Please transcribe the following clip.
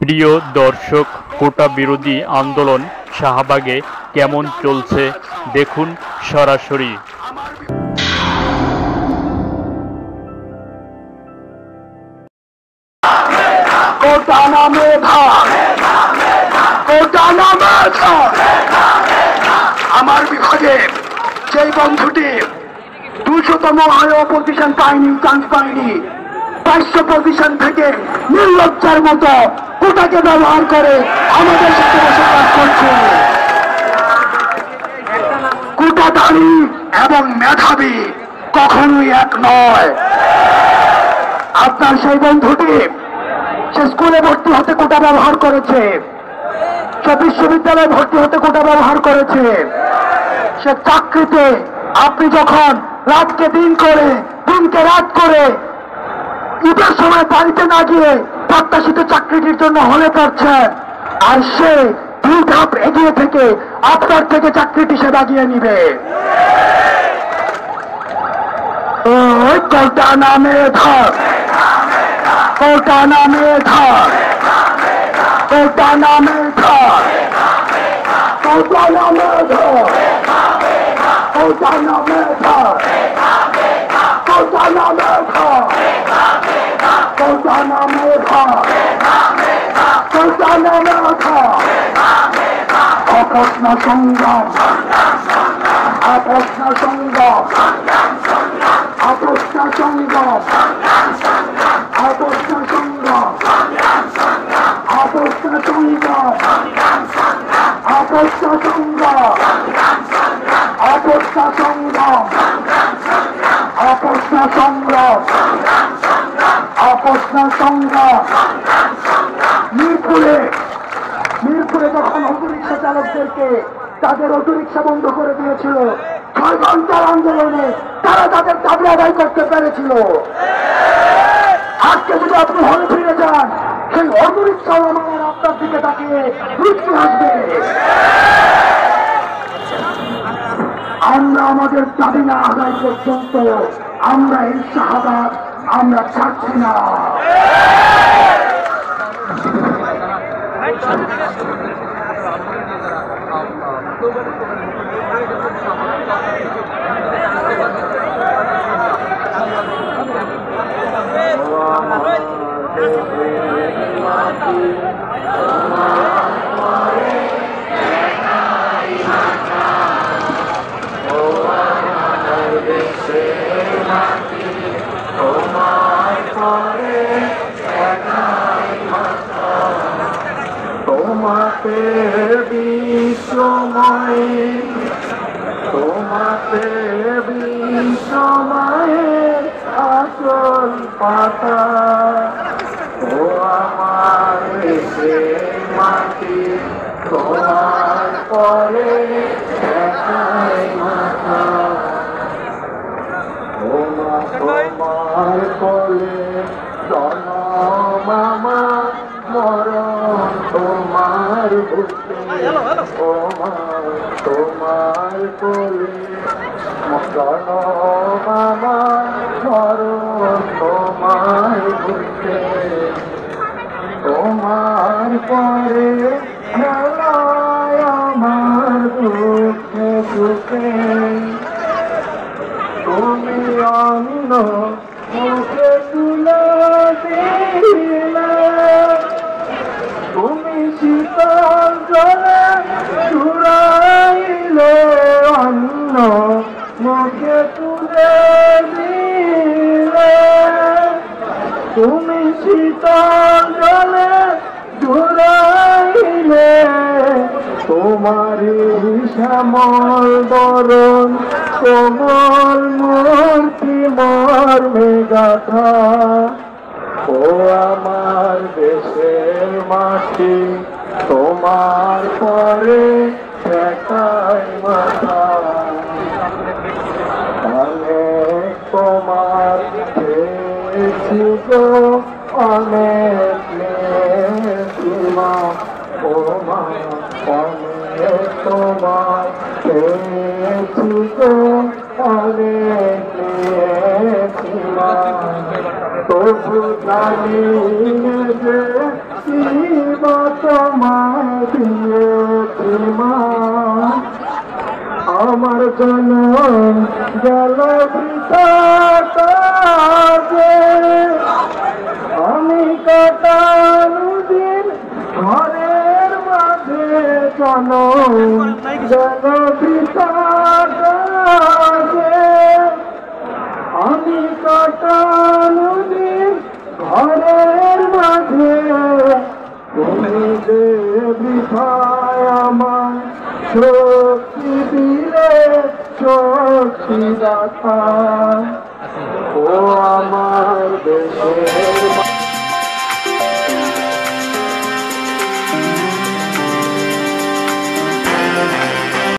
প্রিয় দর্শক, কোটা বিরোধী আন্দোলন শাহবাগে কেমন চলছে দেখুন সরাসরি। আমার বিভাগে সেই বন্ধুটি 200তম আয়ো পজিশন পায়নি, চান্স পায়নি, 500 পজিশন থেকে নির্লজ্জার মতো কোটাকে ব্যবহার করে আমাদের সাথে বসবাস করছে। কোটাধারী এবং মেধাবী কখনোই এক নয়। আপনার সেই বন্ধুটি সে স্কুলে ভর্তি হতে কোটা ব্যবহার করেছে, সে বিশ্ববিদ্যালয়ে ভর্তি হতে কোটা ব্যবহার করেছে, সে চাকরিতে আপনি যখন রাতকে দিন করে দিনকে রাত করে ঈদের সময় বাড়িতে না গিয়ে প্রত্যাশিত চাকরিটির জন্য হলে পড়ছেন, আর সে 2 ধাপ এগিয়ে থেকে আপনার থেকে চাকরিটি সে দাগিয়ে নিবে। কোটা নামে ধর, কোটা নামে ধর, কোটা নামে ধর, কোটা নামে ধর, কোটা নামে ধর, কোটা নামে ধর, কোটা নামে ধর, কোটা নামে ধর। অপ্রশ্ন সংগ্রাম, অপ্রশ্ন সংগ্রাম, অপ্রশ্ন সংগ্রাম, অপ্রশ্ন সংগ্রাম, অপ্রশ্ন সংগ্রাম, অপ্রশ্ন সংগ্রাম, অপ্রশ্ন সংগ্রাম, অপ্রশ্ন সংগ্রাম, অপ্রশ্ন সংগ্রাম। মিরপুরে যখন অটোরিক্সা চালকদেরকে তাদের অটোরিক্সা বন্ধ করে দিয়েছিল, 6 ঘন্টার আন্দোলনে তারা তাদের দাবি আদায় করতে পেরেছিল। আজকে যদি আপনি হলে ফিরে যান, সেই অটোরিক্সা আমার আপনার দিকে তাকিয়ে মৃত্যু আসবে। আমরা আমাদের দাবি না আদায় পর্যন্ত আমরা এই শাহবাগ আমরা ছাড়ছি না। তোমাকে বিশ্বময়, তোমাকে বিশ্বময় আসল পাতা, ও আমার দেশের মাটি, তোমার পরে একাই মাথা। তোমার কোলে জনম আমার, মরণ তোমার বুকে, তোমার কোলে জনম আমার, মরণ তোমার বুকে। তোমার পরে খেলায় আমার দুঃখে সুখে, তুমি অন্য মুখে তুলে দিলে, তুমি শীতল জলে চুরাইলে, অন্য মুখে তুলে দিলে, তুমি শীতল জলে চুরাইলে, তোমারি শ্যামল বরণ কোমল মূর্তি মর্মে গাথা, ও আমার দেশের মাটি, তোমার পরে একাই মাথা। অনেক তোমার পেয়েছি গো, অনেক সীমা, ও মা অনেক তোমার পেয়েছি গো, অনেক সীমা। তবু জানি যে কিবা তোমায় দিয়েছি মা, আমার জনম গেল বৃথা কাজে, আমি কাটানো দিন ঘরের মাঝে জনম গেল বৃথা কাজে, আমি কাটানো দিন ঘরের মাঝে, তুমি যে বৃথায় আমার শক্তি দিলে শক্তি দাতা, ও আমার দেশের